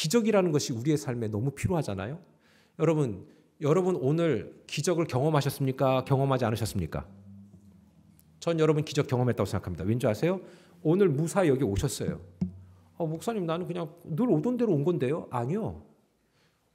기적이라는 것이 우리의 삶에 너무 필요하잖아요. 여러분 오늘 기적을 경험하셨습니까? 경험하지 않으셨습니까? 전 여러분 기적 경험했다고 생각합니다. 왠지 아세요? 오늘 무사히 여기 오셨어요. 목사님 나는 그냥 늘 오던 대로 온 건데요. 아니요.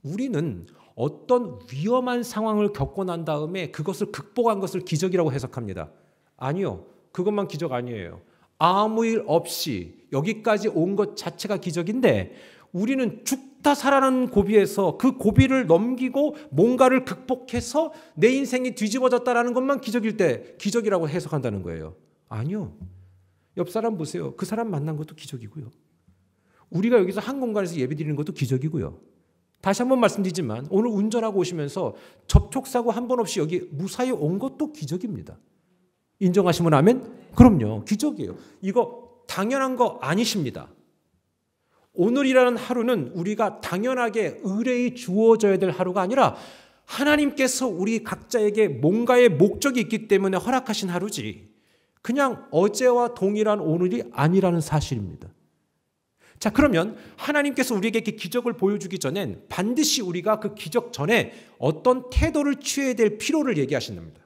우리는 어떤 위험한 상황을 겪고 난 다음에 그것을 극복한 것을 기적이라고 해석합니다. 아니요. 그것만 기적 아니에요. 아무 일 없이 여기까지 온 것 자체가 기적인데 우리는 죽다 살아나는 고비에서 그 고비를 넘기고 뭔가를 극복해서 내 인생이 뒤집어졌다는 것만 기적일 때 기적이라고 해석한다는 거예요. 아니요. 옆 사람 보세요. 그 사람 만난 것도 기적이고요. 우리가 여기서 한 공간에서 예배드리는 것도 기적이고요. 다시 한번 말씀드리지만 오늘 운전하고 오시면서 접촉사고 한 번 없이 여기 무사히 온 것도 기적입니다. 인정하시면 아멘? 그럼요. 기적이에요. 이거 당연한 거 아니십니다. 오늘이라는 하루는 우리가 당연하게 의뢰이 주어져야 될 하루가 아니라 하나님께서 우리 각자에게 뭔가의 목적이 있기 때문에 허락하신 하루지 그냥 어제와 동일한 오늘이 아니라는 사실입니다. 자, 그러면 하나님께서 우리에게 이렇게 기적을 보여주기 전엔 반드시 우리가 그 기적 전에 어떤 태도를 취해야 될 필요를 얘기하신답니다.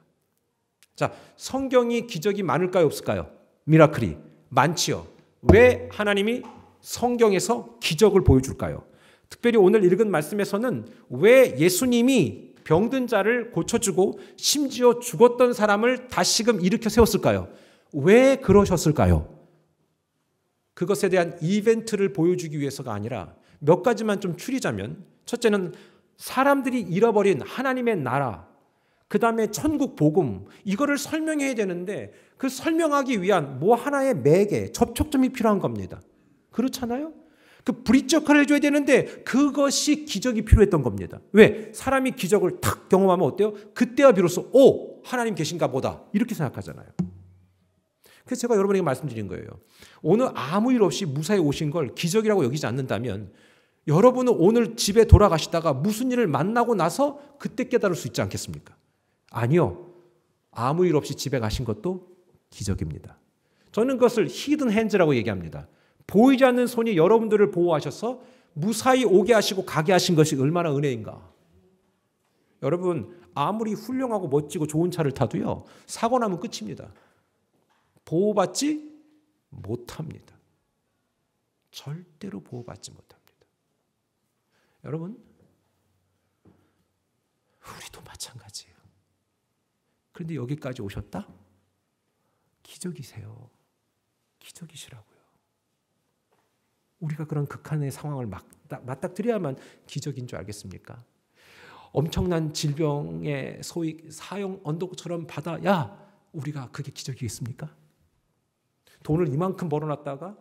자, 성경이 기적이 많을까요? 없을까요? 미라클이 많지요. 왜 하나님이 성경에서 기적을 보여줄까요? 특별히 오늘 읽은 말씀에서는 왜 예수님이 병든 자를 고쳐주고 심지어 죽었던 사람을 다시금 일으켜 세웠을까요? 왜 그러셨을까요? 그것에 대한 이벤트를 보여주기 위해서가 아니라 몇 가지만 좀 추리자면 첫째는 사람들이 잃어버린 하나님의 나라, 그 다음에 천국 복음, 이거를 설명해야 되는데 그 설명하기 위한 뭐 하나의 매개, 접촉점이 필요한 겁니다. 그렇잖아요? 그 브릿지 역할을 해줘야 되는데 그것이 기적이 필요했던 겁니다. 왜? 사람이 기적을 탁 경험하면 어때요? 그때야 비로소 하나님 계신가 보다 이렇게 생각하잖아요. 그래서 제가 여러분에게 말씀드린 거예요. 오늘 아무 일 없이 무사히 오신 걸 기적이라고 여기지 않는다면 여러분은 오늘 집에 돌아가시다가 무슨 일을 만나고 나서 그때 깨달을 수 있지 않겠습니까? 아니요. 아무 일 없이 집에 가신 것도 기적입니다. 저는 그것을 히든 핸즈라고 얘기합니다. 보이지 않는 손이 여러분들을 보호하셔서 무사히 오게 하시고 가게 하신 것이 얼마나 은혜인가. 여러분 아무리 훌륭하고 멋지고 좋은 차를 타도요. 사고 나면 끝입니다. 보호받지 못합니다. 절대로 보호받지 못합니다. 여러분 우리도 마찬가지예요. 그런데 여기까지 오셨다? 기적이세요. 기적이시라고요. 우리가 그런 극한의 상황을 맞닥뜨려야만 기적인 줄 알겠습니까? 엄청난 질병의 소위 사형 언도처럼 받아야 우리가 그게 기적이겠습니까? 돈을 이만큼 벌어놨다가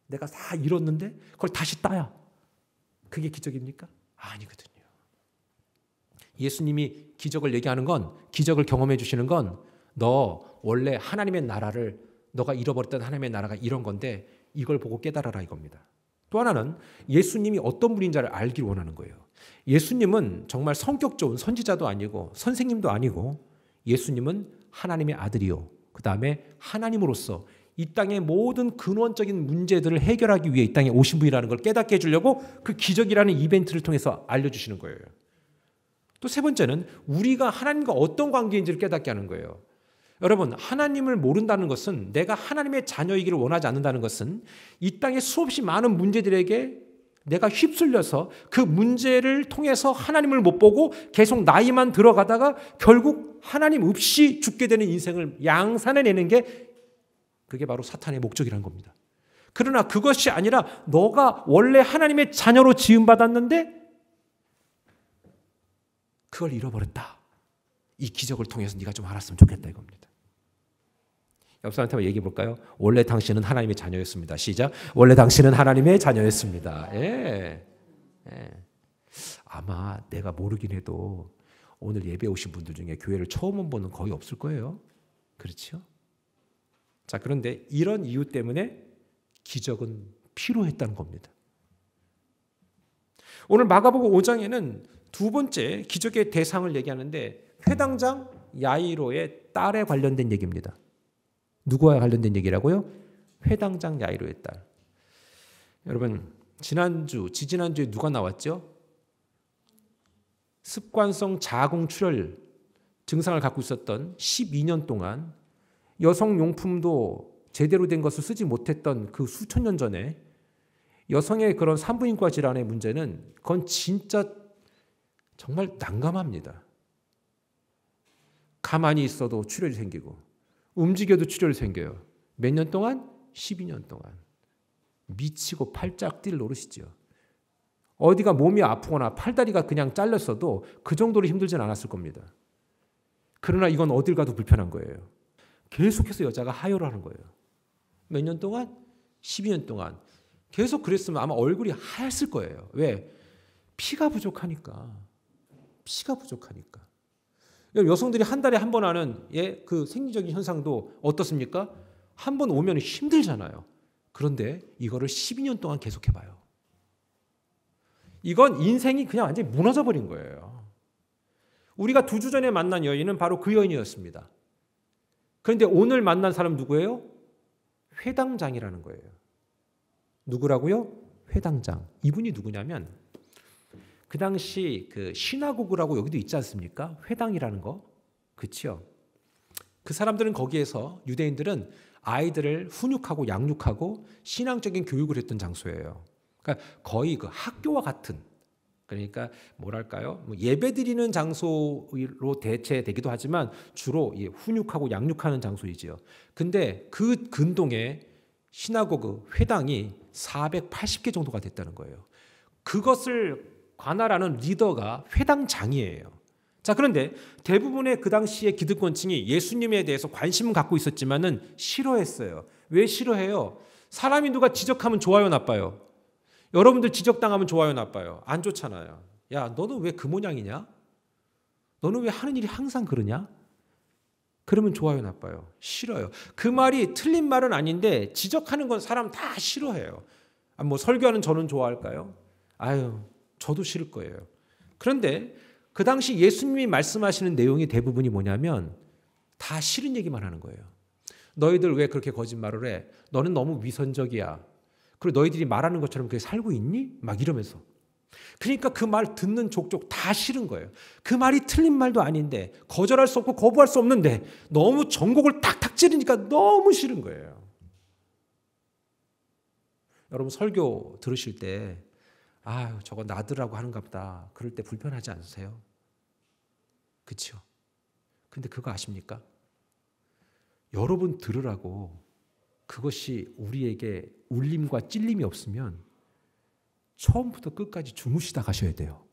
내가 다 잃었는데 그걸 다시 따야 그게 기적입니까? 아니거든요. 예수님이 기적을 얘기하는 건, 기적을 경험해 주시는 건 너 원래 하나님의 나라를, 너가 잃어버렸던 하나님의 나라가 이런 건데 이걸 보고 깨달아라 이겁니다. 또 하나는 예수님이 어떤 분인지를 알기를 원하는 거예요. 예수님은 정말 성격 좋은 선지자도 아니고 선생님도 아니고 예수님은 하나님의 아들이요. 그 다음에 하나님으로서 이 땅의 모든 근원적인 문제들을 해결하기 위해 이 땅에 오신 분이라는 걸 깨닫게 해주려고 그 기적이라는 이벤트를 통해서 알려주시는 거예요. 또 세 번째는 우리가 하나님과 어떤 관계인지를 깨닫게 하는 거예요. 여러분 하나님을 모른다는 것은, 내가 하나님의 자녀이기를 원하지 않는다는 것은 이 땅의 수없이 많은 문제들에게 내가 휩쓸려서 그 문제를 통해서 하나님을 못 보고 계속 나이만 들어가다가 결국 하나님 없이 죽게 되는 인생을 양산해내는 게 그게 바로 사탄의 목적이라는 겁니다. 그러나 그것이 아니라 너가 원래 하나님의 자녀로 지음받았는데 그걸 잃어버렸다. 이 기적을 통해서 네가 좀 알았으면 좋겠다 이겁니다. 옆 사람한테 얘기해 볼까요? 원래 당신은 하나님의 자녀였습니다. 시작. 원래 당신은 하나님의 자녀였습니다. 예. 아마 내가 모르긴 해도 오늘 예배 오신 분들 중에 교회를 처음 온 분은 거의 없을 거예요. 그렇죠? 자, 그런데 이런 이유 때문에 기적은 필요했다는 겁니다. 오늘 마가복음 5장에는 두 번째 기적의 대상을 얘기하는데 회당장 야이로의 딸에 관련된 얘기입니다. 누구와 관련된 얘기라고요? 회당장 야이로의 딸. 여러분 지지난주에 누가 나왔죠? 습관성 자궁출혈 증상을 갖고 있었던 12년 동안 여성용품도 제대로 된 것을 쓰지 못했던 그 수천 년 전에 여성의 그런 산부인과 질환의 문제는 그건 진짜 정말 난감합니다. 가만히 있어도 출혈이 생기고 움직여도 출혈이 생겨요. 몇 년 동안? 12년 동안. 미치고 팔짝 뛸 노릇이죠. 어디가 몸이 아프거나 팔다리가 그냥 잘렸어도 그 정도로 힘들진 않았을 겁니다. 그러나 이건 어딜 가도 불편한 거예요. 계속해서 여자가 하혈을 하는 거예요. 몇 년 동안? 12년 동안. 계속 그랬으면 아마 얼굴이 하얗을 거예요. 왜? 피가 부족하니까. 피가 부족하니까. 여성들이 한 달에 한 번 하는 그 생리적인 현상도 어떻습니까? 한 번 오면 힘들잖아요. 그런데 이거를 12년 동안 계속해봐요. 이건 인생이 그냥 완전히 무너져 버린 거예요. 우리가 2주 전에 만난 여인은 바로 그 여인이었습니다. 그런데 오늘 만난 사람 누구예요? 회당장이라는 거예요. 누구라고요? 회당장. 이분이 누구냐면 그 당시 그 시나고그라고 여기도 있지 않습니까? 회당이라는 거. 그렇죠? 그 사람들은 거기에서 유대인들은 아이들을 훈육하고 양육하고 신앙적인 교육을 했던 장소예요. 그러니까 거의 그 학교와 같은, 그러니까 뭐랄까요? 예배드리는 장소로 대체되기도 하지만 주로 훈육하고 양육하는 장소이지요. 근데 그 근동에 시나고그 회당이 480개 정도가 됐다는 거예요. 그것을 관할하는 리더가 회당장이에요. 자, 그런데 대부분의 그 당시의 기득권층이 예수님에 대해서 관심은 갖고 있었지만은 싫어했어요. 왜 싫어해요? 사람이 누가 지적하면 좋아요, 나빠요? 여러분들 지적당하면 좋아요, 나빠요? 안 좋잖아요. 야, 너는 왜 그 모양이냐? 너는 왜 하는 일이 항상 그러냐? 그러면 좋아요, 나빠요? 싫어요. 그 말이 틀린 말은 아닌데 지적하는 건 사람 다 싫어해요. 뭐 설교하는 저는 좋아할까요? 아유, 저도 싫을 거예요. 그런데 그 당시 예수님이 말씀하시는 내용이 대부분이 뭐냐면 다 싫은 얘기만 하는 거예요. 너희들 왜 그렇게 거짓말을 해? 너는 너무 위선적이야. 그리고 너희들이 말하는 것처럼 그렇게 살고 있니? 막 이러면서. 그러니까 그 말 듣는 족족 다 싫은 거예요. 그 말이 틀린 말도 아닌데 거절할 수 없고 거부할 수 없는데 너무 전곡을 탁탁 찌르니까 너무 싫은 거예요. 여러분 설교 들으실 때 아유, 저거 나들라고 하는가 보다. 그럴 때 불편하지 않으세요? 그렇죠? 근데 그거 아십니까? 여러분 들으라고 그것이 우리에게 울림과 찔림이 없으면 처음부터 끝까지 주무시다 가셔야 돼요.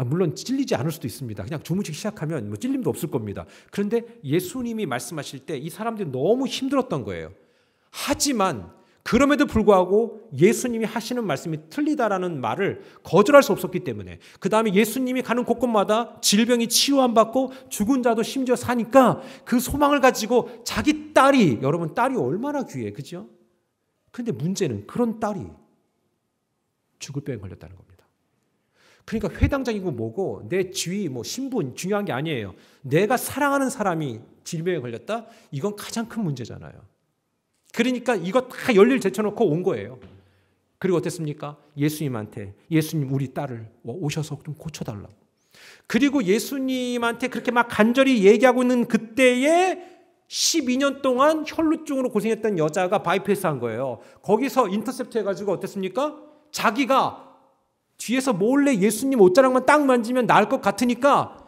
물론 찔리지 않을 수도 있습니다. 그냥 주무시기 시작하면 뭐 찔림도 없을 겁니다. 그런데 예수님이 말씀하실 때 이 사람들이 너무 힘들었던 거예요. 하지만 그럼에도 불구하고 예수님이 하시는 말씀이 틀리다라는 말을 거절할 수 없었기 때문에 그 다음에 예수님이 가는 곳곳마다 질병이 치유 안 받고 죽은 자도 심지어 사니까 그 소망을 가지고 자기 딸이, 여러분 딸이 얼마나 귀해, 그죠? 그런데 문제는 그런 딸이 죽을 병에 걸렸다는 겁니다. 그러니까 회당장이고 뭐고 내 지위, 뭐 신분 중요한 게 아니에요. 내가 사랑하는 사람이 질병에 걸렸다? 이건 가장 큰 문제잖아요. 그러니까 이거 다 열일 제쳐놓고 온 거예요. 그리고 어땠습니까? 예수님한테 예수님 우리 딸을 오셔서 좀 고쳐달라고. 그리고 예수님한테 그렇게 막 간절히 얘기하고 있는 그때에 12년 동안 혈루증으로 고생했던 여자가 바이패스 한 거예요. 거기서 인터셉트 해가지고 어땠습니까? 자기가 뒤에서 몰래 예수님 옷자락만 딱 만지면 나을 것 같으니까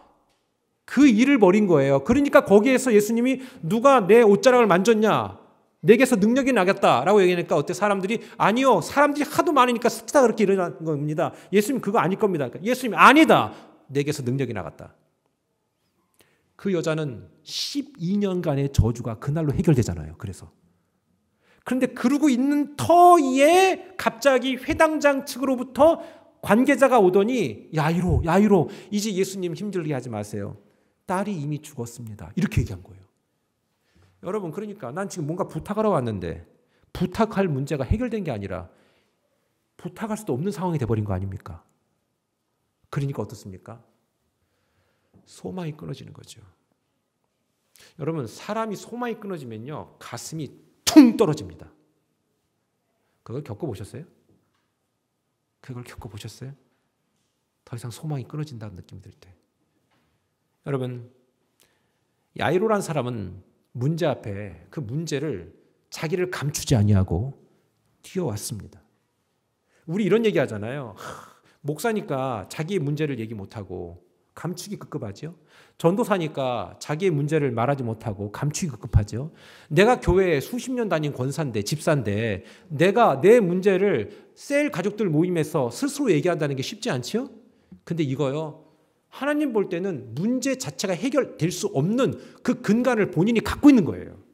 그 일을 벌인 거예요. 그러니까 거기에서 예수님이 누가 내 옷자락을 만졌냐? 내게서 능력이 나겠다라고 얘기하니까 어때? 사람들이 아니요. 사람들이 하도 많으니까 스치다 그렇게 일어난 겁니다. 예수님 그거 아닐 겁니다. 예수님 아니다. 내게서 능력이 나갔다. 그 여자는 12년간의 저주가 그날로 해결되잖아요. 그런데 그러고 있는 터에 갑자기 회당장 측으로부터 관계자가 오더니 야이로 이제 예수님 힘들게 하지 마세요. 딸이 이미 죽었습니다. 이렇게 얘기한 거예요. 여러분 그러니까 난 지금 뭔가 부탁하러 왔는데 부탁할 문제가 해결된 게 아니라 부탁할 수도 없는 상황이 돼버린 거 아닙니까? 그러니까 어떻습니까? 소망이 끊어지는 거죠. 여러분 사람이 소망이 끊어지면요 가슴이 퉁 떨어집니다. 그걸 겪어보셨어요? 그걸 겪어보셨어요? 더 이상 소망이 끊어진다는 느낌이 들 때. 여러분, 야이로란 사람은 문제 앞에 그 문제를 자기를 감추지 아니하고 뛰어왔습니다. 우리 이런 얘기 하잖아요. 목사니까 자기의 문제를 얘기 못하고 감추기 급급하죠. 전도사니까 자기의 문제를 말하지 못하고 감추기 급급하죠. 내가 교회에 수십 년 다닌 권사인데, 집사인데 내가 내 문제를 셀 가족들 모임에서 스스로 얘기한다는 게 쉽지 않죠? 근데 이거요, 하나님 볼 때는 문제 자체가 해결될 수 없는 그 근간을 본인이 갖고 있는 거예요.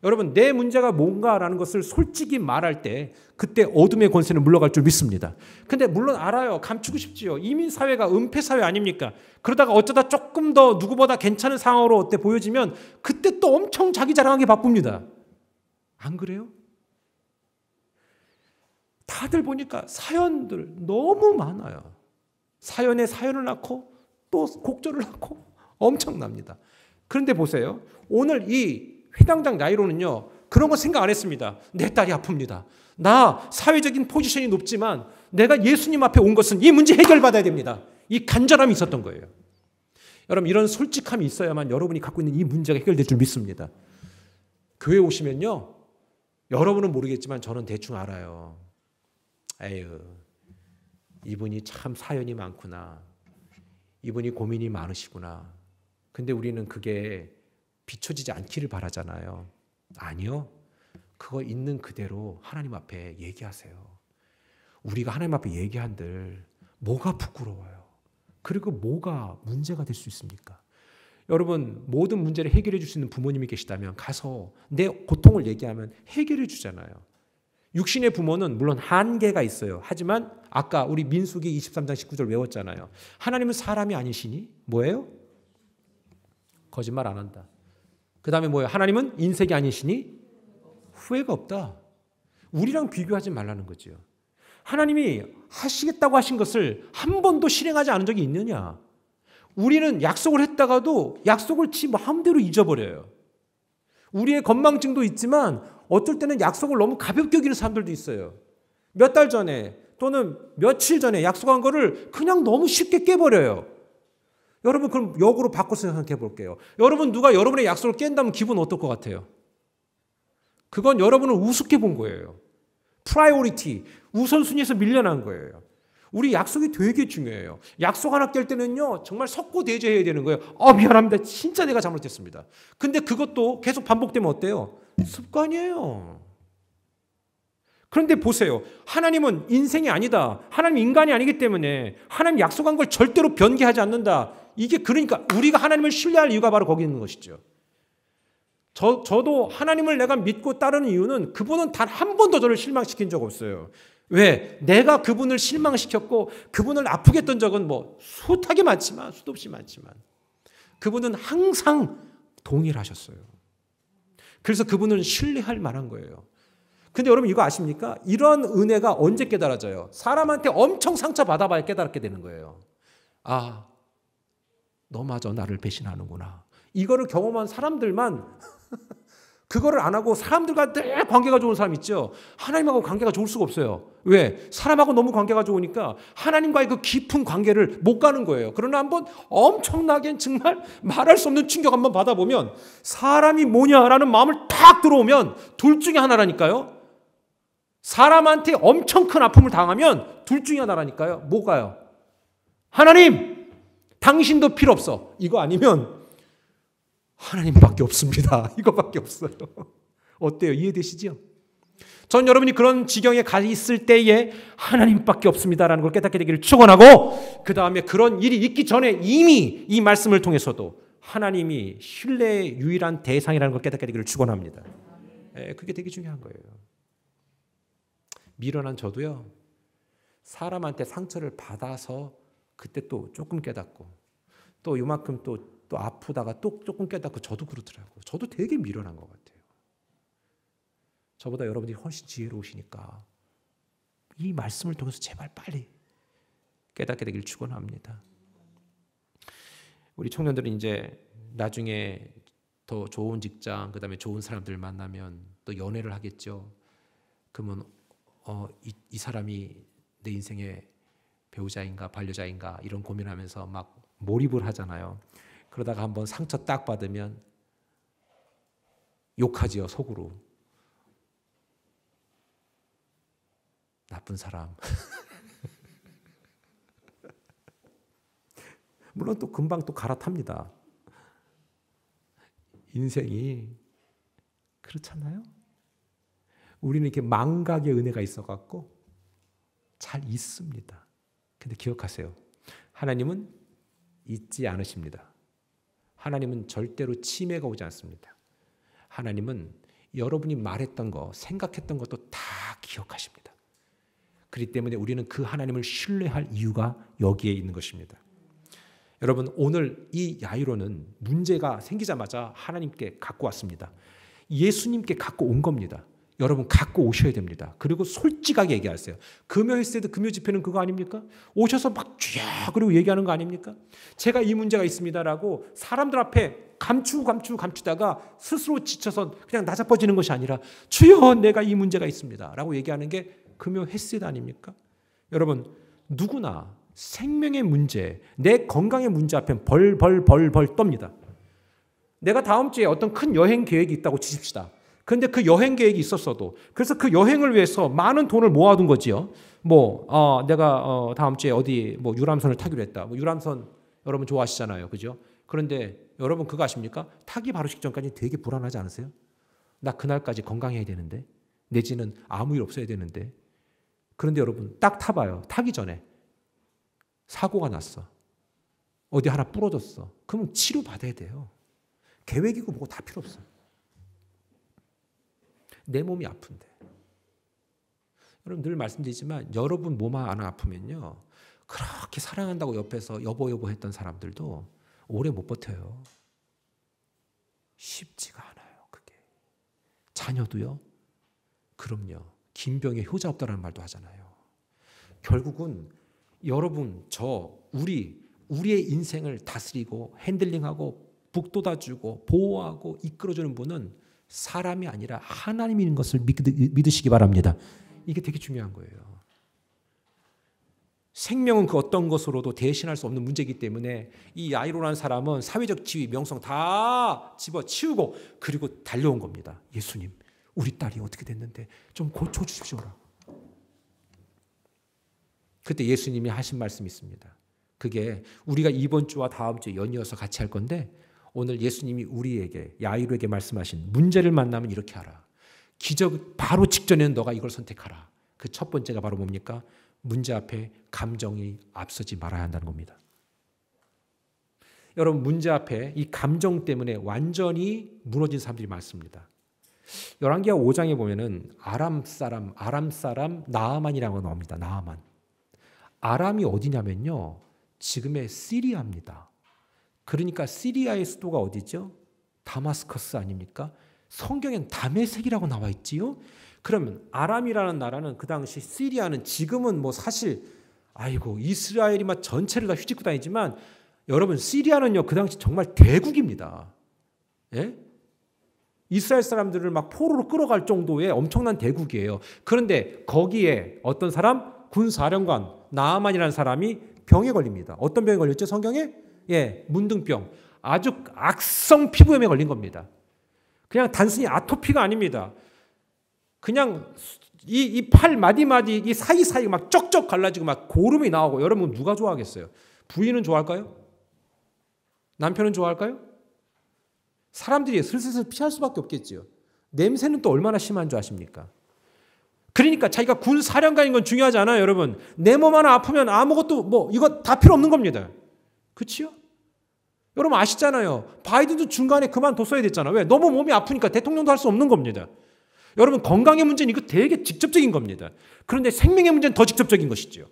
여러분, 내 문제가 뭔가라는 것을 솔직히 말할 때 그때 어둠의 권세는 물러갈 줄 믿습니다. 근데 물론 알아요. 감추고 싶지요. 이민사회가 은폐사회 아닙니까? 그러다가 어쩌다 조금 더 누구보다 괜찮은 상황으로 어때 보여지면 그때 또 엄청 자기 자랑하게 바쁩니다. 안 그래요? 다들 보니까 사연들 너무 많아요. 사연에 사연을 낳고 또 곡절을 낳고 엄청납니다. 그런데 보세요. 오늘 이 회당장 야이로는요, 그런 거 생각 안 했습니다. 내 딸이 아픕니다. 나 사회적인 포지션이 높지만 내가 예수님 앞에 온 것은 이 문제 해결받아야 됩니다. 이 간절함이 있었던 거예요. 여러분, 이런 솔직함이 있어야만 여러분이 갖고 있는 이 문제가 해결될 줄 믿습니다. 교회 오시면요, 여러분은 모르겠지만 저는 대충 알아요. 에휴, 이분이 참 사연이 많구나. 이분이 고민이 많으시구나. 근데 우리는 그게 비춰지지 않기를 바라잖아요. 아니요. 그거 있는 그대로 하나님 앞에 얘기하세요. 우리가 하나님 앞에 얘기한들 뭐가 부끄러워요? 그리고 뭐가 문제가 될 수 있습니까? 여러분, 모든 문제를 해결해 줄 수 있는 부모님이 계시다면 가서 내 고통을 얘기하면 해결해 주잖아요. 육신의 부모는 물론 한계가 있어요. 하지만 아까 우리 민수기 23장 19절 외웠잖아요. 하나님은 사람이 아니시니 뭐예요? 거짓말 안 한다. 그 다음에 뭐예요? 하나님은 인색이 아니시니 후회가 없다. 우리랑 비교하지 말라는 거죠. 하나님이 하시겠다고 하신 것을 한 번도 실행하지 않은 적이 있느냐? 우리는 약속을 했다가도 약속을 지 마음대로 잊어버려요. 우리의 건망증도 있지만 어떨 때는 약속을 너무 가볍게 여기는 사람들도 있어요. 몇 달 전에 또는 며칠 전에 약속한 거를 그냥 너무 쉽게 깨버려요. 여러분, 그럼 역으로 바꿔서 생각해 볼게요. 여러분, 누가 여러분의 약속을 깬다면 기분 어떨 것 같아요? 그건 여러분을 우습게 본 거예요. 프라이오리티, 우선순위에서 밀려난 거예요. 우리 약속이 되게 중요해요. 약속 하나 깰 때는요, 정말 석고대죄해야 되는 거예요. 미안합니다. 진짜 내가 잘못했습니다. 근데 그것도 계속 반복되면 어때요? 습관이에요. 그런데 보세요. 하나님은 인생이 아니다. 하나님 인간이 아니기 때문에 하나님 약속한 걸 절대로 변개하지 않는다. 이게 그러니까 우리가 하나님을 신뢰할 이유가 바로 거기 있는 것이죠. 저도 하나님을 내가 믿고 따르는 이유는 그분은 단 한 번도 저를 실망시킨 적 없어요. 왜? 내가 그분을 실망시켰고 그분을 아프게 했던 적은 뭐 숱하게 많지만 수도 없이 많지만 그분은 항상 동일하셨어요. 그래서 그분은 신뢰할 만한 거예요. 근데 여러분 이거 아십니까? 이런 은혜가 언제 깨달아져요? 사람한테 엄청 상처받아봐야 깨달게 되는 거예요. 아, 너마저 나를 배신하는구나. 이거를 경험한 사람들만 그거를 안 하고 사람들과 늘 관계가 좋은 사람 있죠. 하나님하고 관계가 좋을 수가 없어요. 왜? 사람하고 너무 관계가 좋으니까 하나님과의 그 깊은 관계를 못 가는 거예요. 그러나 한번 엄청나게 정말 말할 수 없는 충격 한번 받아보면 사람이 뭐냐라는 마음을 탁 들어오면 둘 중에 하나라니까요. 사람한테 엄청 큰 아픔을 당하면 둘 중에 하나라니까요. 뭐가요? 하나님, 당신도 필요 없어. 이거 아니면 하나님밖에 없습니다. 이거밖에 없어요. 어때요? 이해되시죠? 전 여러분이 그런 지경에 가 있을 때에 하나님밖에 없습니다라는 걸 깨닫게 되기를 축원하고 그 다음에 그런 일이 있기 전에 이미 이 말씀을 통해서도 하나님이 신뢰의 유일한 대상이라는 걸 깨닫게 되기를 축원합니다. 그게 되게 중요한 거예요. 미련한 저도요. 사람한테 상처를 받아서 그때 또 조금 깨닫고 또 이만큼 또 아프다가 또 조금 깨닫고 저도 그렇더라고요. 저도 되게 미련한 것 같아요. 저보다 여러분들이 훨씬 지혜로우시니까 이 말씀을 통해서 제발 빨리 깨닫게 되길 축원합니다. 우리 청년들은 이제 나중에 더 좋은 직장, 그다음에 좋은 사람들 만나면 또 연애를 하겠죠. 그러면 이 사람이 내 인생의 배우자인가 반려자인가 이런 고민하면서 막 몰입을 하잖아요. 그러다가 한번 상처 딱 받으면 욕하지요, 속으로. 나쁜 사람. 물론 또 금방 또 갈아탑니다. 인생이 그렇잖아요. 우리는 이렇게 망각의 은혜가 있어갖고 잘 잊습니다. 근데 기억하세요. 하나님은 잊지 않으십니다. 하나님은 절대로 치매가 오지 않습니다. 하나님은 여러분이 말했던 거, 생각했던 것도 다 기억하십니다. 그렇기 때문에 우리는 그 하나님을 신뢰할 이유가 여기에 있는 것입니다. 여러분, 오늘 이 야이로는 문제가 생기자마자 하나님께 갖고 왔습니다. 예수님께 갖고 온 겁니다. 여러분, 갖고 오셔야 됩니다. 그리고 솔직하게 얘기하세요. 금요 헬스에도 금요 집회는 그거 아닙니까? 오셔서 막 쥐야 그리고 얘기하는 거 아닙니까? 제가 이 문제가 있습니다라고 사람들 앞에 감추다가 스스로 지쳐서 그냥 나자빠지는 것이 아니라 주여 내가 이 문제가 있습니다 라고 얘기하는 게 금요 헬스 아닙니까? 여러분, 누구나 생명의 문제, 내 건강의 문제 앞엔 벌벌 떱니다. 내가 다음 주에 어떤 큰 여행 계획이 있다고 치십시다. 그런데 그 여행 계획이 있었어도, 그래서 그 여행을 위해서 많은 돈을 모아둔 거지요. 내가 다음 주에 어디 유람선을 타기로 했다. 유람선 여러분 좋아하시잖아요, 그죠? 그런데 여러분 그거 아십니까? 타기 바로 직전까지 되게 불안하지 않으세요? 나 그날까지 건강해야 되는데, 내지는 아무 일 없어야 되는데. 그런데 여러분 딱 타봐요. 타기 전에 사고가 났어. 어디 하나 부러졌어. 그럼 치료 받아야 돼요. 계획이고 뭐고 다 필요 없어요. 내 몸이 아픈데. 여러분 늘 말씀드리지만 여러분 몸 하나 아프면요, 그렇게 사랑한다고 옆에서 여보 했던 사람들도 오래 못 버텨요. 쉽지가 않아요, 그게. 자녀도요. 그럼요. 긴 병에 효자 없다라는 말도 하잖아요. 결국은 여러분, 우리의 인생을 다스리고 핸들링하고 북돋아주고 보호하고 이끌어주는 분은 사람이 아니라 하나님인 것을 믿으시기 바랍니다. 이게 되게 중요한 거예요. 생명은 그 어떤 것으로도 대신할 수 없는 문제이기 때문에 이 야이로라는 사람은 사회적 지위, 명성 다 집어치우고 그리고 달려온 겁니다. 예수님, 우리 딸이 어떻게 됐는데 좀 고쳐주십시오라. 그때 예수님이 하신 말씀이 있습니다. 그게 우리가 이번 주와 다음 주에 연이어서 같이 할 건데, 오늘 예수님이 우리에게, 야이로에게 말씀하신 문제를 만나면 이렇게 하라. 기적 바로 직전에는 너가 이걸 선택하라. 그 첫 번째가 바로 뭡니까? 문제 앞에 감정이 앞서지 말아야 한다는 겁니다. 여러분, 문제 앞에 이 감정 때문에 완전히 무너진 사람들이 많습니다. 열왕기하 5장에 보면은 아람 사람 나아만이라고 나옵니다. 나아만. 아람이 어디냐면요, 지금의 시리아입니다. 그러니까 시리아의 수도가 어디죠? 다마스커스 아닙니까? 성경엔 다메섹이라고 나와 있지요. 그러면 아람이라는 나라는 그 당시, 시리아는 지금은 사실 이스라엘이 전체를 다 휘짓고 다니지만, 여러분 시리아는요 그 당시 정말 대국입니다. 예? 이스라엘 사람들을 포로로 끌어갈 정도의 엄청난 대국이에요. 그런데 거기에 어떤 사람, 군사령관 나아만이라는 사람이 병에 걸립니다. 어떤 병에 걸렸죠? 성경에? 문둥병. 아주 악성 피부염에 걸린 겁니다. 그냥 단순히 아토피가 아닙니다. 그냥 이 팔 마디마디 이 사이사이 쩍쩍 갈라지고 고름이 나오고. 여러분 누가 좋아하겠어요? 부인은 좋아할까요? 남편은 좋아할까요? 사람들이 슬슬 피할 수밖에 없겠지요. 냄새는 또 얼마나 심한 줄 아십니까? 그러니까 자기가 군 사령관인 건 중요하지 않아요, 여러분. 내 몸 하나 아프면 아무것도 이거 다 필요 없는 겁니다. 그렇지요? 여러분 아시잖아요. 바이든도 중간에 그만뒀어야 됐잖아. 왜? 너무 몸이 아프니까 대통령도 할 수 없는 겁니다. 여러분, 건강의 문제는 이거 되게 직접적인 겁니다. 그런데 생명의 문제는 더 직접적인 것이죠.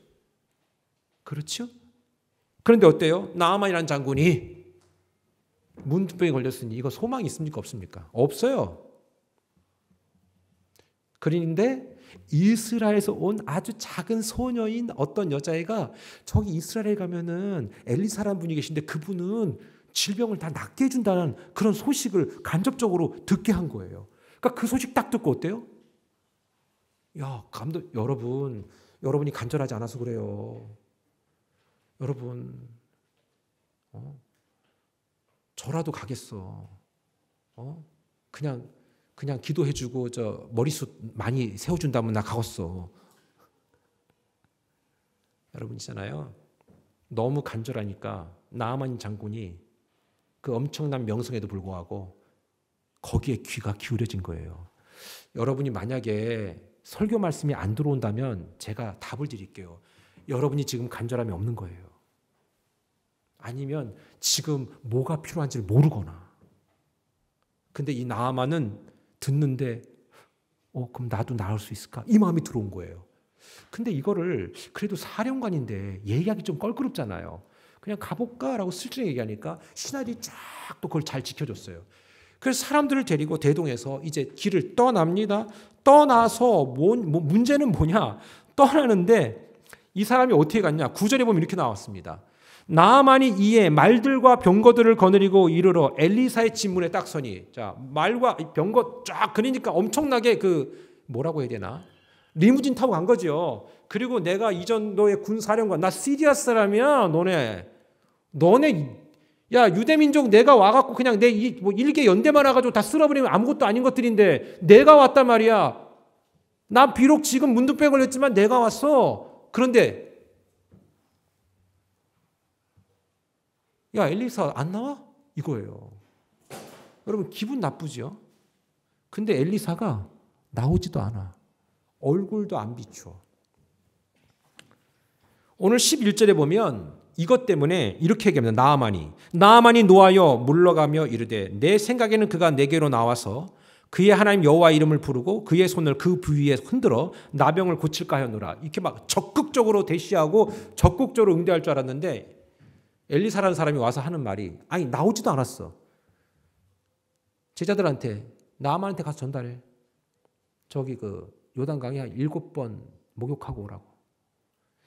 그렇죠? 그런데 어때요? 나아만이라는 장군이 문둥병에 걸렸으니 이거 소망이 있습니까? 없습니까? 없어요. 그런데 이스라엘에서 온 아주 작은 소녀인 어떤 여자애가, 저기 이스라엘에 가면은 엘리사라는 분이 계신데 그분은 질병을 다 낫게 해준다는 그런 소식을 간접적으로 듣게 한 거예요. 그러니까 그 소식 딱 듣고 어때요? 야, 여러분이 간절하지 않아서 그래요. 여러분, 저라도 가겠어. 그냥 기도해주고 머리숱 많이 세워준다면 나 가겠어. 여러분 있잖아요. 너무 간절하니까 나아만 장군이 그 엄청난 명성에도 불구하고 거기에 귀가 기울여진 거예요. 여러분이 만약에 설교 말씀이 안 들어온다면 제가 답을 드릴게요. 여러분이 지금 간절함이 없는 거예요. 아니면 지금 뭐가 필요한지를 모르거나. 근데 이 나아만은 듣는데 그럼 나도 나을 수 있을까? 이 마음이 들어온 거예요. 근데 이거를 그래도 사령관인데 얘기하기 좀 껄끄럽잖아요. 그냥 가볼까라고 슬쩍 얘기하니까 신하들이 쫙 또 그걸 잘 지켜줬어요. 그래서 사람들을 데리고 대동해서 이제 길을 떠납니다. 떠나서 문제는 뭐냐? 떠나는데 이 사람이 어떻게 갔냐? 9절에 보면 이렇게 나왔습니다. 나아만이 이에 말들과 병거들을 거느리고 이르러 엘리사의 진문에 딱 서니, 자, 말과 병거 쫙 그러니까 엄청나게 뭐라고 해야 되나? 리무진 타고 간 거죠. 그리고 내가 이전 너의 군사령관, 나 시리아 사람이야. 너네 야, 유대민족 내가 와갖고 그냥 내 일개 연대만 와가지고 다 쓸어버리면 아무것도 아닌 것들인데 내가 왔단 말이야. 나 비록 지금 문둥병 걸렸지만 내가 왔어. 그런데 야, 엘리사 안 나와? 이거예요. 여러분 기분 나쁘죠? 근데 엘리사가 나오지도 않아. 얼굴도 안 비추어. 오늘 11절에 보면 이것 때문에 이렇게 얘기합니다. 나아만이 노하여 물러가며 이르되 내 생각에는 그가 내게로 나와서 그의 하나님 여호와 이름을 부르고 그의 손을 그 부위에 흔들어 나병을 고칠까 하였노라. 이렇게 막 적극적으로 대시하고 적극적으로 응대할 줄 알았는데 엘리사라는 사람이 와서 하는 말이 아니 나오지도 않았어. 제자들한테 나아만한테 가서 전달해. 저기 요단강에 한 7번 목욕하고 오라고.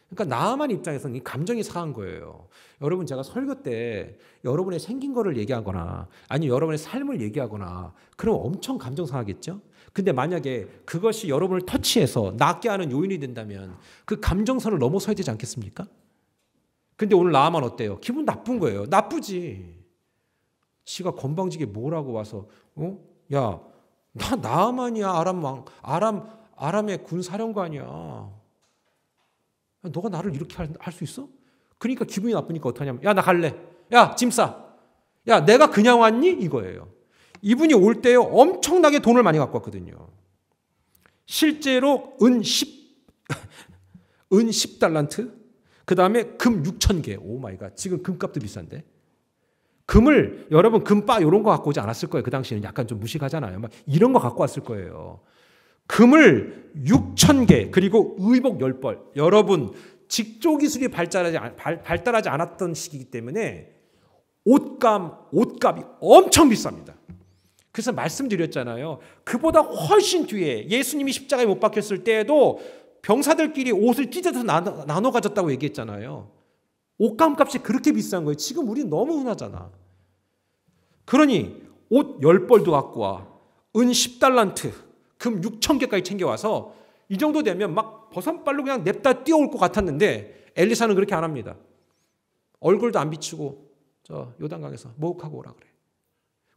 그러니까 나아만 입장에서는 이 감정이 상한 거예요. 여러분 제가 설교 때 여러분의 생긴 거를 얘기하거나 아니면 여러분의 삶을 얘기하거나 그럼 엄청 감정 상하겠죠? 근데 만약에 그것이 여러분을 터치해서 낫게 하는 요인이 된다면 그 감정선을 넘어서야 되지 않겠습니까? 근데 오늘 나아만 어때요? 기분 나쁜 거예요. 나쁘지. 지가 건방지게 뭐라고 와서 야, 나 나아만이야. 아람의 군사령관이야. 너가 나를 이렇게 할 수 있어? 그러니까 기분이 나쁘니까 어떡하냐면 야, 나 갈래. 야, 짐 싸. 야, 내가 그냥 왔니? 이거예요. 이분이 올 때요 엄청나게 돈을 많이 갖고 왔거든요. 실제로 은 10달란트, 그 다음에 금 6,000개. 오 마이 갓. 지금 금값도 비싼데. 여러분 금바 이런 거 갖고 오지 않았을 거예요. 그 당시에는 약간 좀 무식하잖아요. 막 이런 거 갖고 왔을 거예요. 금을 6,000개 그리고 의복 10벌. 여러분 직조 기술이 발달하지 않았던 시기이기 때문에 옷값이 엄청 비쌉니다. 그래서 말씀드렸잖아요. 그보다 훨씬 뒤에 예수님이 십자가에 못 박혔을 때에도 병사들끼리 옷을 찢어서 나눠 가졌다고 얘기했잖아요. 옷감값이 그렇게 비싼 거예요. 지금 우리 너무 흔하잖아. 그러니 옷 10벌도 갖고 와. 은 10달란트, 금 6,000개까지 챙겨와서 이 정도 되면 막 버선발로 그냥 냅다 뛰어올 것 같았는데 엘리사는 그렇게 안 합니다. 얼굴도 안 비추고 저 요단강에서 목욕하고 오라 그래.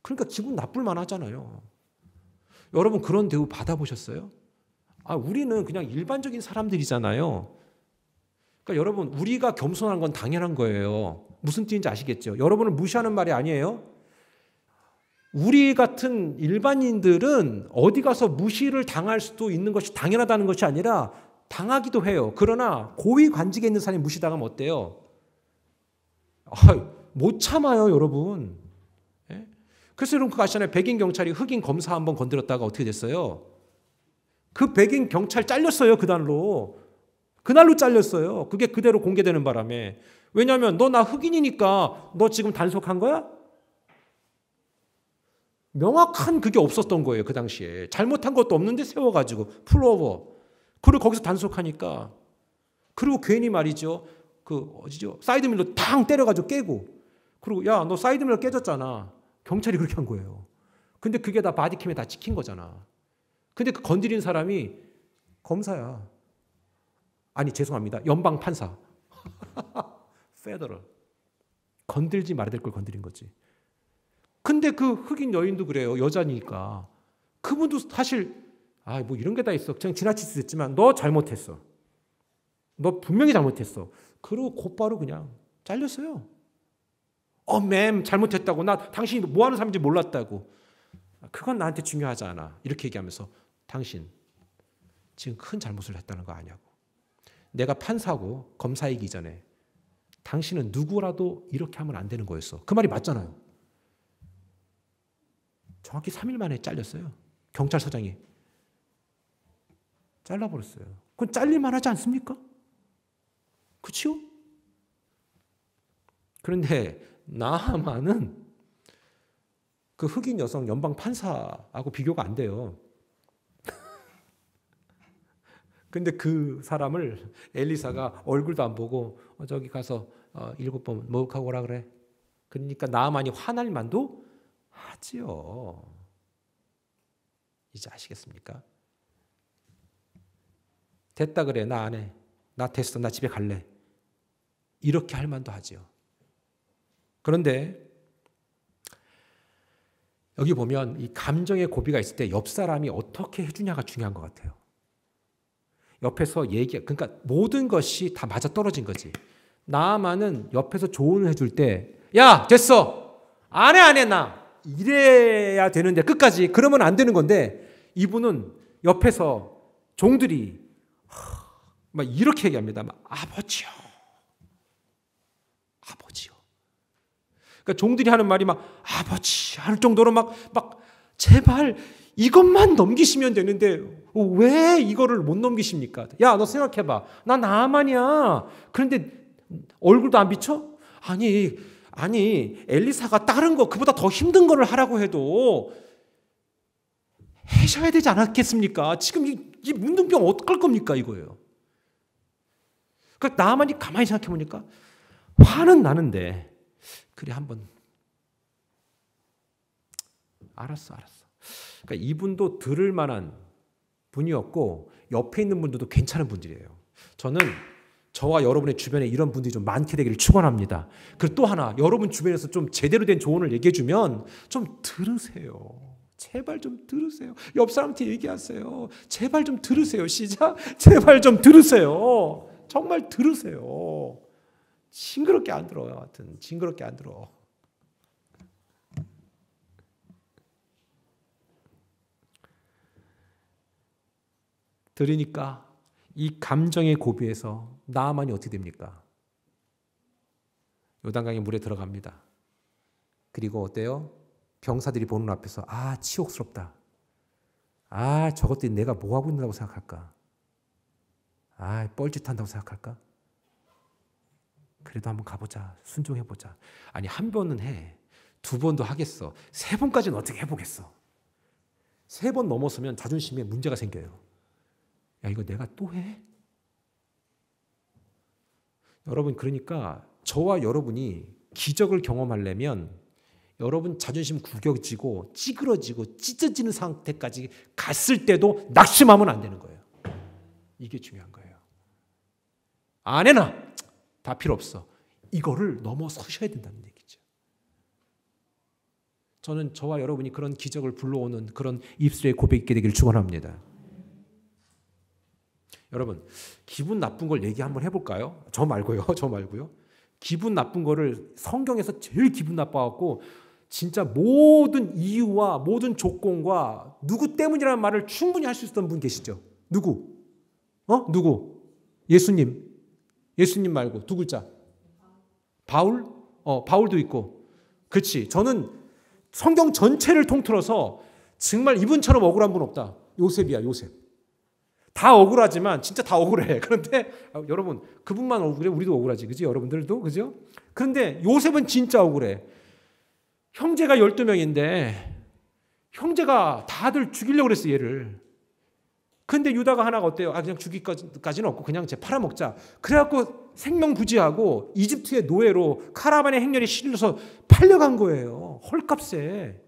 그러니까 기분 나쁠 만하잖아요. 여러분 그런 대우 받아보셨어요? 우리는 그냥 일반적인 사람들이잖아요. 그러니까 여러분 우리가 겸손한 건 당연한 거예요. 무슨 뜻인지 아시겠죠? 여러분을 무시하는 말이 아니에요. 우리 같은 일반인들은 어디 가서 무시를 당할 수도 있는 것이 당연하다는 것이 아니라 당하기도 해요. 그러나 고위 관직에 있는 사람이 무시당하면 어때요? 못 참아요, 여러분. 그래서 여러분 그거 아시잖아요. 백인 경찰이 흑인 검사 한번 건드렸다가 어떻게 됐어요? 그 백인 경찰 잘렸어요. 그날로 잘렸어요. 그게 그대로 공개되는 바람에. 왜냐하면 너 나 흑인이니까 너 지금 단속한 거야? 명확한 그게 없었던 거예요. 그 당시에. 잘못한 것도 없는데 세워가지고 풀오버. 그리고 거기서 단속하니까. 그리고 괜히 말이죠. 사이드밀러 탕 때려가지고 깨고. 그리고 야, 너 사이드밀러 깨졌잖아. 경찰이 그렇게 한 거예요. 근데 그게 다 바디캠에 다 찍힌 거잖아. 근데 그 건드린 사람이 검사야. 아니 죄송합니다. 연방 판사. 페더럴. 건들지 말아야 될 걸 건드린 거지. 근데 그 흑인 여인도 그래요. 여자니까. 그분도 사실 뭐 이런 게 다 있어. 그냥 지나칠 수 있지만 너 잘못했어. 너 분명히 잘못했어. 그러고 곧바로 그냥 잘렸어요. 맴 잘못했다고. 나 당신이 뭐 하는 사람인지 몰랐다고. 그건 나한테 중요하지 않아. 이렇게 얘기하면서 당신 지금 큰 잘못을 했다는 거 아냐고. 내가 판사고 검사이기 전에 당신은 누구라도 이렇게 하면 안 되는 거였어. 그 말이 맞잖아요. 정확히 3일 만에 잘렸어요. 경찰서장이 잘라버렸어요. 그건 잘릴만 하지 않습니까? 그치요? 그런데 나하만은 그 흑인 여성 연방 판사하고 비교가 안 돼요. 근데 그 사람을 엘리사가 얼굴도 안 보고 저기 가서 7번 목욕하고 오라 그래. 그러니까 나하만이 화날 만도 하지요. 이제 아시겠습니까? 됐다 그래. 나 안 해. 나 됐어. 나 집에 갈래. 이렇게 할 만도 하지요. 그런데 여기 보면 이 감정의 고비가 있을 때 옆 사람이 어떻게 해주냐가 중요한 것 같아요. 옆에서 그러니까 모든 것이 다 맞아떨어진 거지. 나아만은 옆에서 조언을 해줄 때, 야, 됐어. 안 해, 나. 이래야 되는데, 끝까지. 그러면 안 되는 건데, 이분은 옆에서 종들이 막 이렇게 얘기합니다. 막, 아버지요. 그러니까 종들이 하는 말이 막, 아버지, 할 정도로 막, 제발 이것만 넘기시면 되는데, 왜 이거를 못 넘기십니까? 야, 너 생각해봐. 나 나만이야. 그런데 얼굴도 안 비쳐? 아니, 엘리사가 다른 거, 그보다 더 힘든 거를 하라고 해도 하셔야 되지 않았겠습니까? 지금 이 문둥병 어떡할 겁니까? 이거예요. 그러니까 나만이 가만히 생각해보니까 화는 나는데, 그래, 한번. 알았어. 그러니까 이분도 들을 만한 분이었고, 옆에 있는 분들도 괜찮은 분들이에요. 저는 저와 여러분의 주변에 이런 분들이 좀 많게 되기를 축원합니다. 그리고 또 하나, 여러분 주변에서 좀 제대로 된 조언을 얘기해주면 좀 들으세요. 제발 좀 들으세요. 옆 사람한테 얘기하세요. 제발 좀 들으세요. 시작. 제발 좀 들으세요. 정말 들으세요. 징그럽게 안 들어요. 하여튼 징그럽게 안 들어. 들으니까 이 감정의 고비에서 나아만이 어떻게 됩니까? 요단강의 물에 들어갑니다. 그리고 어때요? 병사들이 보는 앞에서 치욕스럽다. 저것들이 내가 뭐하고 있는다고 생각할까? 뻘짓한다고 생각할까? 그래도 한번 가보자. 순종해보자. 아니, 한 번은 해. 2번도 하겠어. 3번까지는 어떻게 해보겠어. 3번 넘어서면 자존심에 문제가 생겨요. 야, 이거 내가 또 해? 여러분, 그러니까 저와 여러분이 기적을 경험하려면 여러분 자존심 구겨지고 찌그러지고 찢어지는 상태까지 갔을 때도 낙심하면 안 되는 거예요. 이게 중요한 거예요. 안 해나 다 필요 없어. 이거를 넘어서셔야 된다는 얘기죠. 저는 저와 여러분이 그런 기적을 불러오는 그런 입술의 고백이 있게 되기를 축원합니다. 여러분, 기분 나쁜 걸 얘기 한번 해볼까요? 저 말고요. 기분 나쁜 거를 성경에서 제일 기분 나빠갖고 진짜 모든 이유와 모든 조건과 누구 때문이라는 말을 충분히 할 수 있었던 분 계시죠? 누구? 누구? 예수님 말고 두 글자. 바울? 바울도 있고. 그렇지. 저는 성경 전체를 통틀어서 정말 이분처럼 억울한 분 없다. 요셉이야, 요셉. 다 억울하지만 진짜 다 억울해. 그런데 여러분, 그분만 억울해? 우리도 억울하지. 그지? 여러분들도. 그죠? 그런데 요셉은 진짜 억울해. 형제가 12명인데 형제가 다들 죽이려고 그랬어, 얘를. 근데 유다가 하나가 어때요? 그냥 죽이까지는 없고 그냥 쟤 팔아먹자. 그래갖고 생명부지하고 이집트의 노예로 카라반의 행렬에 실려서 팔려간 거예요. 헐값에.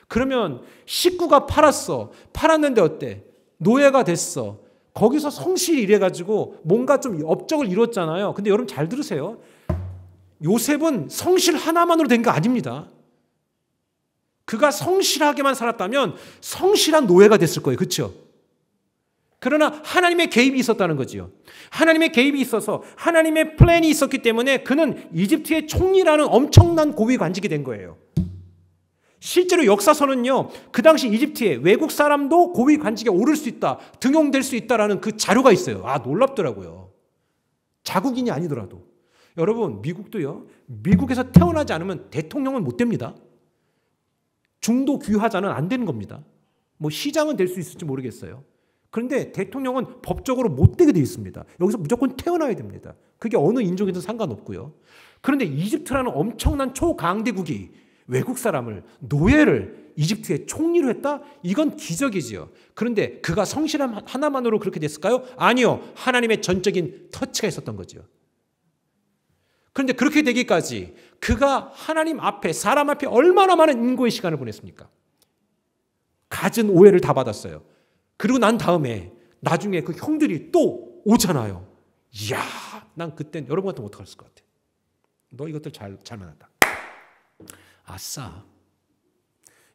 그러면 식구가 팔았는데 어때? 노예가 됐어. 거기서 성실히 일해가지고 뭔가 좀 업적을 이뤘잖아요. 근데 여러분 잘 들으세요. 요셉은 성실 하나만으로 된 거 아닙니다. 그가 성실하게만 살았다면 성실한 노예가 됐을 거예요. 그렇죠? 그러나 하나님의 개입이 있었다는 거지요. 하나님의 개입이 있어서 하나님의 플랜이 있었기 때문에 그는 이집트의 총리라는 엄청난 고위 관직이 된 거예요. 실제로 역사서는요, 그 당시 이집트에 외국 사람도 고위 관직에 오를 수 있다, 등용될 수 있다라는 그 자료가 있어요. 아, 놀랍더라고요. 자국인이 아니더라도. 여러분, 미국도요, 미국에서 태어나지 않으면 대통령은 못 됩니다. 중도 귀화자는 안 되는 겁니다. 뭐 시장은 될 수 있을지 모르겠어요. 그런데 대통령은 법적으로 못 되게 되어 있습니다. 여기서 무조건 태어나야 됩니다. 그게 어느 인종이든 상관없고요. 그런데 이집트라는 엄청난 초강대국이 외국 사람을, 노예를 이집트의 총리로 했다? 이건 기적이지요. 그런데 그가 성실함 하나만으로 그렇게 됐을까요? 아니요. 하나님의 전적인 터치가 있었던 거죠. 그런데 그렇게 되기까지 그가 하나님 앞에, 사람 앞에 얼마나 많은 인고의 시간을 보냈습니까? 갖은 오해를 다 받았어요. 그리고 난 다음에 나중에 그 형들이 또 오잖아요. 이야, 난 그땐 여러분 같으면 어떡했을 것 같아. 너 이것들 잘 만났다. 아싸.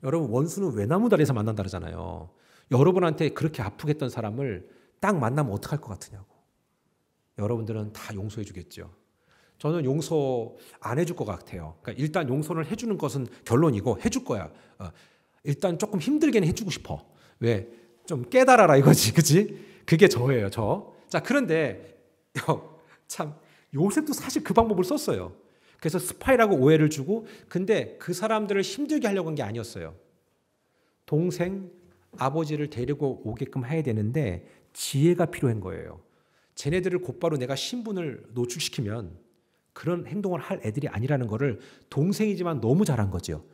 여러분, 원수는 외나무다리에서 만난다 그러잖아요. 여러분한테 그렇게 아프게 했던 사람을 딱 만나면 어떡할 것 같으냐고. 여러분들은 다 용서해 주겠죠. 저는 용서 안 해줄 것 같아요. 그러니까 일단 용서를 해주는 것은 결론이고 해줄 거야. 일단 조금 힘들게는 해주고 싶어. 왜? 좀 깨달아라 이거지, 그치? 그게 저예요, 저. 자, 그런데 참 요셉도 사실 그 방법을 썼어요. 그래서 스파이라고 오해를 주고, 근데 그 사람들을 힘들게 하려고 한 게 아니었어요. 동생, 아버지를 데리고 오게끔 해야 되는데 지혜가 필요한 거예요. 쟤네들을 곧바로 내가 신분을 노출시키면 그런 행동을 할 애들이 아니라는 거를 동생이지만 너무 잘한 거죠.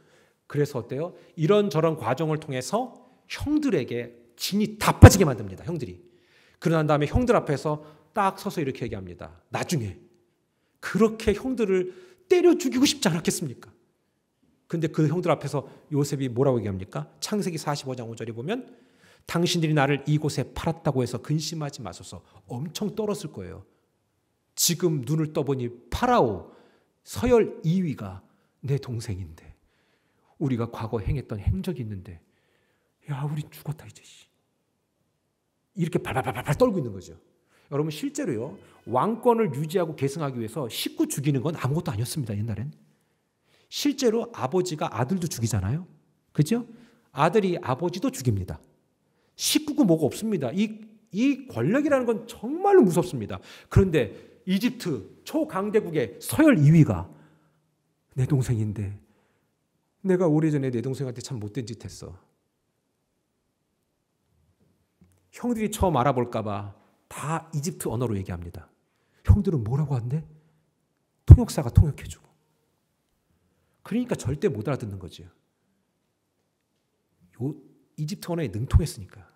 그래서 어때요? 이런저런 과정을 통해서 형들에게 진이 다 빠지게 만듭니다. 형들이. 그러고 난 다음에 형들 앞에서 딱 서서 이렇게 얘기합니다. 나중에 그렇게 형들을 때려 죽이고 싶지 않았겠습니까? 근데 그 형들 앞에서 요셉이 뭐라고 얘기합니까? 창세기 45장 5절에 보면 당신들이 나를 이곳에 팔았다고 해서 근심하지 마소서. 엄청 떨었을 거예요. 지금 눈을 떠보니 파라오 서열 2위가 내 동생인데, 우리가 과거 행했던 행적이 있는데, 야, 우리 죽었다 이제. 이렇게 발발발발 떨고 있는 거죠. 여러분, 실제로요, 왕권을 유지하고 계승하기 위해서 식구 죽이는 건 아무것도 아니었습니다. 옛날엔. 실제로 아버지가 아들도 죽이잖아요. 그죠? 아들이 아버지도 죽입니다. 식구가 뭐가 없습니다. 이 권력이라는 건 정말로 무섭습니다. 그런데 이집트 초강대국의 서열 2위가 내 동생인데, 내가 오래전에 내 동생한테 참 못된 짓 했어. 형들이 처음 알아볼까 봐 다 이집트 언어로 얘기합니다. 형들은 뭐라고 한대? 통역사가 통역해주고. 그러니까 절대 못 알아듣는 거죠. 이집트 언어에 능통했으니까.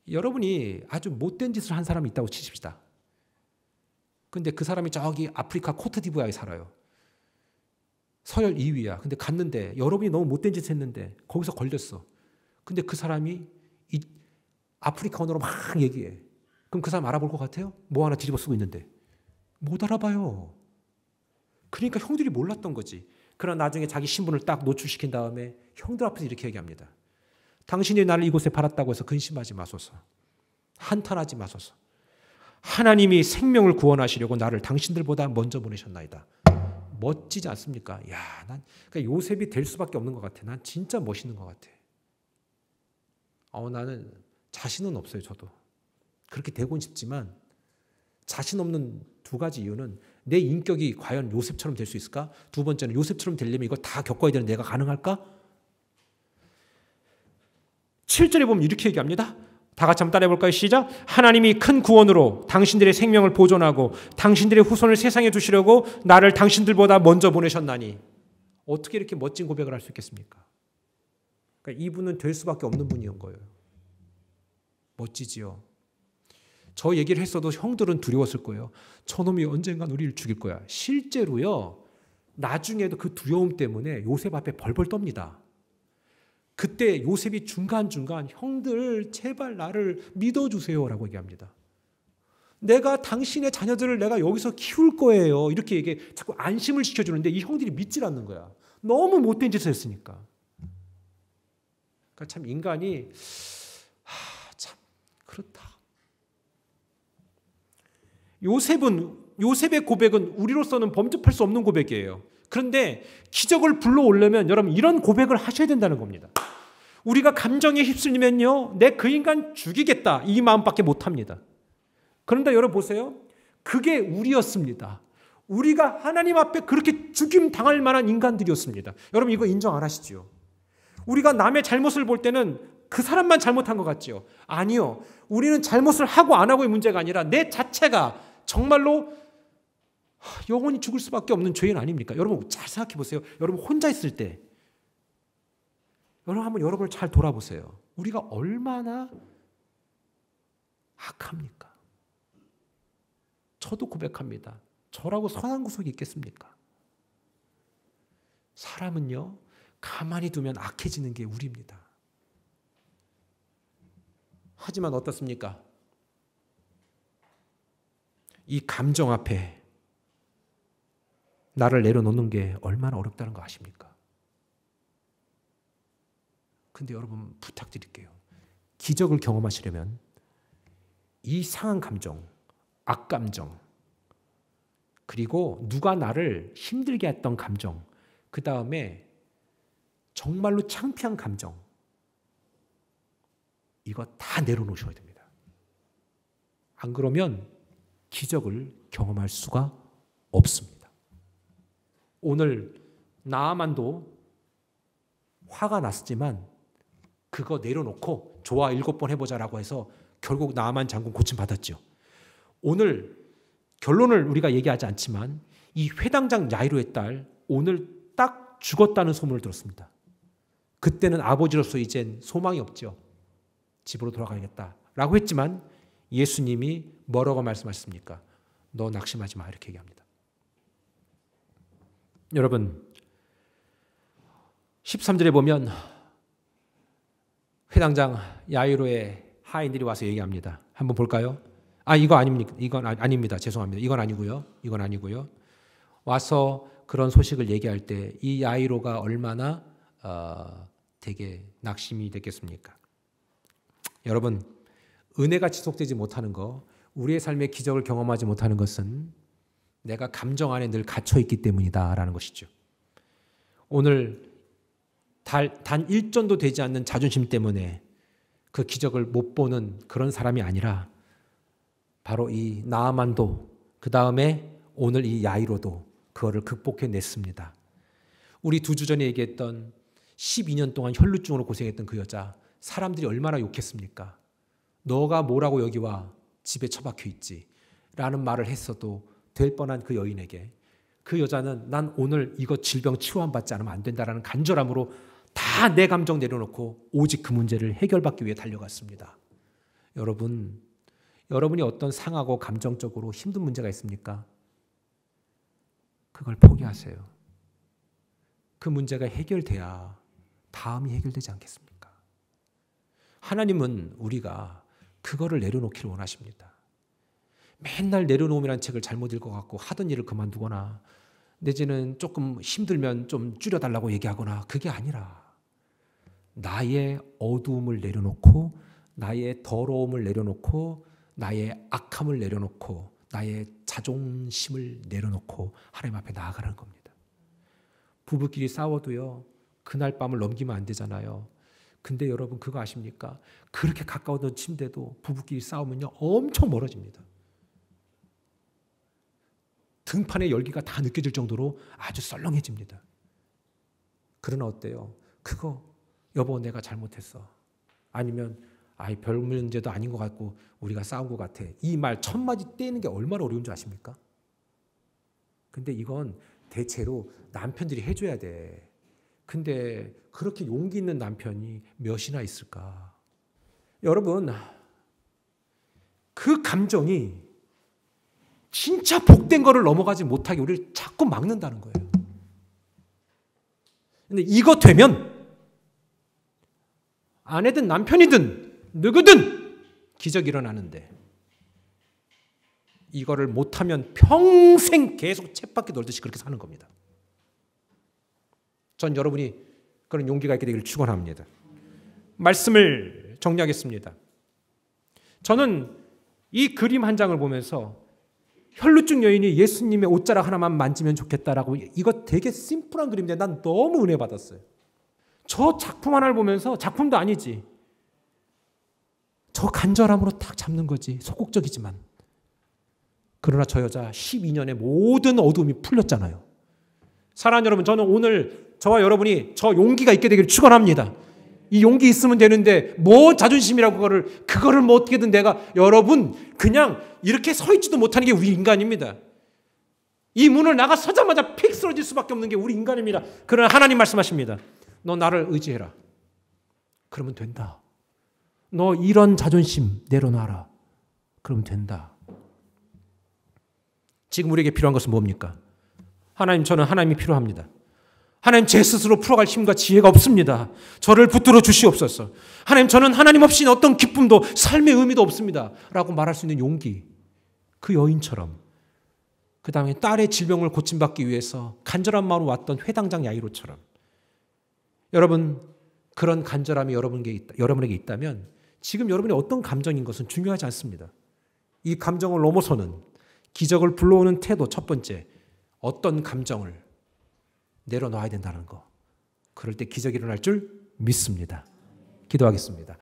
여러분이 아주 못된 짓을 한 사람이 있다고 치십시다. 근데 그 사람이 저기 아프리카 코트디부아에 살아요. 서열 2위야. 근데 갔는데 여러분이 너무 못된 짓을 했는데 거기서 걸렸어. 근데 그 사람이 이 아프리카 언어로 막 얘기해. 그럼 그 사람 알아볼 것 같아요? 뭐 하나 뒤집어 쓰고 있는데. 못 알아봐요. 그러니까 형들이 몰랐던 거지. 그러나 나중에 자기 신분을 딱 노출시킨 다음에 형들 앞에서 이렇게 얘기합니다. 당신이 나를 이곳에 팔았다고 해서 근심하지 마소서. 한탄하지 마소서. 하나님이 생명을 구원하시려고 나를 당신들보다 먼저 보내셨나이다. 멋지지 않습니까? 야, 난 그러니까 요셉이 될 수밖에 없는 것 같아. 난 진짜 멋있는 것 같아. 나는 자신은 없어요. 저도 그렇게 되고 싶지만 자신 없는 두 가지 이유는 내 인격이 과연 요셉처럼 될 수 있을까? 두 번째는 요셉처럼 되려면 이거 다 겪어야 되는 내가 가능할까? 7절에 보면 이렇게 얘기합니다. 다 같이 한번 따라해 볼까요? 시작. 하나님이 큰 구원으로 당신들의 생명을 보존하고 당신들의 후손을 세상에 두시려고 나를 당신들보다 먼저 보내셨나니. 어떻게 이렇게 멋진 고백을 할 수 있겠습니까? 그러니까 이분은 될 수밖에 없는 분이었던 거예요. 멋지지요. 저 얘기를 했어도 형들은 두려웠을 거예요. 저놈이 언젠간 우리를 죽일 거야. 실제로요, 나중에도 그 두려움 때문에 요셉 앞에 벌벌 떱니다. 그때 요셉이 중간중간 형들 제발 나를 믿어주세요라고 얘기합니다. 내가 당신의 자녀들을 내가 여기서 키울 거예요. 이렇게 얘기해 자꾸 안심을 시켜주는데 이 형들이 믿질 않는 거야. 너무 못된 짓을 했으니까. 그러니까 참 인간이 참 그렇다. 요셉의 고백은 우리로서는 범접할 수 없는 고백이에요. 그런데 기적을 불러오려면 여러분 이런 고백을 하셔야 된다는 겁니다. 우리가 감정에 휩쓸리면요, 내 그 인간 죽이겠다 이 마음밖에 못합니다. 그런데 여러분 보세요. 그게 우리였습니다. 우리가 하나님 앞에 그렇게 죽임 당할 만한 인간들이었습니다. 여러분 이거 인정 안 하시죠? 우리가 남의 잘못을 볼 때는 그 사람만 잘못한 것 같죠? 아니요. 우리는 잘못을 하고 안 하고의 문제가 아니라 내 자체가 정말로 영원히 죽을 수밖에 없는 죄인 아닙니까? 여러분 잘 생각해 보세요. 여러분 혼자 있을 때 여러분 한번 여러분을 잘 돌아보세요. 우리가 얼마나 악합니까? 저도 고백합니다. 저라고 선한 구석이 있겠습니까? 사람은요, 가만히 두면 악해지는 게 우리입니다. 하지만 어떻습니까? 이 감정 앞에 나를 내려놓는 게 얼마나 어렵다는 거 아십니까? 근데 여러분 부탁드릴게요. 기적을 경험하시려면 이 상한 감정, 악감정, 그리고 누가 나를 힘들게 했던 감정, 그 다음에 정말로 창피한 감정, 이거 다 내려놓으셔야 됩니다. 안 그러면 기적을 경험할 수가 없습니다. 오늘 나아만도 화가 났지만 그거 내려놓고 좋아 7번 해보자라고 해서 결국 나아만 장군 고침받았죠. 오늘 결론을 우리가 얘기하지 않지만 이 회당장 야이로의 딸 오늘 딱 죽었다는 소문을 들었습니다. 그때는 아버지로서 이젠 소망이 없죠. 집으로 돌아가야겠다라고 했지만 예수님이 뭐라고 말씀하셨습니까? 너 낙심하지 마 이렇게 얘기합니다. 여러분 13절에 보면 회당장 야이로의 하인들이 와서 얘기합니다. 한번 볼까요? 이거 아닙니까? 이건 아닙니다. 죄송합니다. 이건 아니고요. 와서 그런 소식을 얘기할 때 이 야이로가 얼마나 되게 낙심이 됐겠습니까? 여러분 은혜가 지속되지 못하는 거, 우리의 삶의 기적을 경험하지 못하는 것은 내가 감정 안에 늘 갇혀 있기 때문이다라는 것이죠. 오늘 단 1전도 되지 않는 자존심 때문에 그 기적을 못 보는 그런 사람이 아니라 바로 이 나아만도 그 다음에 오늘 이 야이로도 그거를 극복해냈습니다. 우리 2주 전에 얘기했던 12년 동안 혈루증으로 고생했던 그 여자, 사람들이 얼마나 욕했습니까? 너가 뭐라고 여기 와 집에 처박혀 있지 라는 말을 했어도 될 뻔한 그 여인에게 그 여자는 난 오늘 이거 질병 치료받지 않으면 안 된다라는 간절함으로 다 내 감정 내려놓고 오직 그 문제를 해결받기 위해 달려갔습니다. 여러분이 어떤 상하고 감정적으로 힘든 문제가 있습니까? 그걸 포기하세요. 그 문제가 해결돼야 다음이 해결되지 않겠습니까? 하나님은 우리가 그거를 내려놓기를 원하십니다. 맨날 내려놓음이라는 책을 잘못 읽어갖고 하던 일을 그만두거나 내지는 조금 힘들면 좀 줄여달라고 얘기하거나 그게 아니라 나의 어두움을 내려놓고 나의 더러움을 내려놓고 나의 악함을 내려놓고 나의 자존심을 내려놓고 하나님 앞에 나아가는 겁니다. 부부끼리 싸워도요 그날 밤을 넘기면 안 되잖아요. 근데 여러분 그거 아십니까? 그렇게 가까웠던 침대도 부부끼리 싸우면요 엄청 멀어집니다. 등판의 열기가 다 느껴질 정도로 아주 썰렁해집니다. 그러나 어때요? 그거 여보 내가 잘못했어. 아니면 별 문제도 아닌 것 같고 우리가 싸운 것 같아. 이 말 1000마디 떼는 게 얼마나 어려운 줄 아십니까? 근데 이건 대체로 남편들이 해줘야 돼. 근데 그렇게 용기 있는 남편이 몇이나 있을까? 여러분 그 감정이 진짜 복된 거를 넘어가지 못하게 우리를 자꾸 막는다는 거예요. 근데 이거 되면 아내든 남편이든 누구든 기적이 일어나는데 이거를 못하면 평생 계속 쳇바퀴 돌듯이 그렇게 사는 겁니다. 전 여러분이 그런 용기가 있게 되기를 축원합니다. 말씀을 정리하겠습니다. 저는 이 그림 한 장을 보면서 혈루증 여인이 예수님의 옷자락 하나만 만지면 좋겠다라고, 이거 되게 심플한 그림인데 난 너무 은혜 받았어요. 저 작품 하나를 보면서, 작품도 아니지, 저 간절함으로 딱 잡는 거지. 소극적이지만. 그러나 저 여자 12년의 모든 어두움이 풀렸잖아요. 사랑하는 여러분, 저는 오늘 저와 여러분이 저 용기가 있게 되기를 축원합니다. 이 용기 있으면 되는데 뭐 자존심이라고 그거를 뭐 어떻게든 내가, 여러분 그냥 이렇게 서 있지도 못하는 게 우리 인간입니다. 이 문을 나가 서자마자 픽 쓰러질 수밖에 없는 게 우리 인간입니다. 그러나 하나님 말씀하십니다. 너 나를 의지해라. 그러면 된다. 너 이런 자존심 내려놔라. 그러면 된다. 지금 우리에게 필요한 것은 뭡니까? 하나님, 저는 하나님이 필요합니다. 하나님, 제 스스로 풀어갈 힘과 지혜가 없습니다. 저를 붙들어 주시옵소서. 하나님, 저는 하나님 없이는 어떤 기쁨도 삶의 의미도 없습니다. 라고 말할 수 있는 용기. 그 여인처럼. 그 다음에 딸의 질병을 고침받기 위해서 간절한 마음으로 왔던 회당장 야이로처럼. 여러분, 그런 간절함이 여러분에게 있다면 지금 여러분이 어떤 감정인 것은 중요하지 않습니다. 이 감정을 넘어서는 기적을 불러오는 태도, 첫 번째, 어떤 감정을 내려놔야 된다는 거. 그럴 때 기적이 일어날 줄 믿습니다. 기도하겠습니다.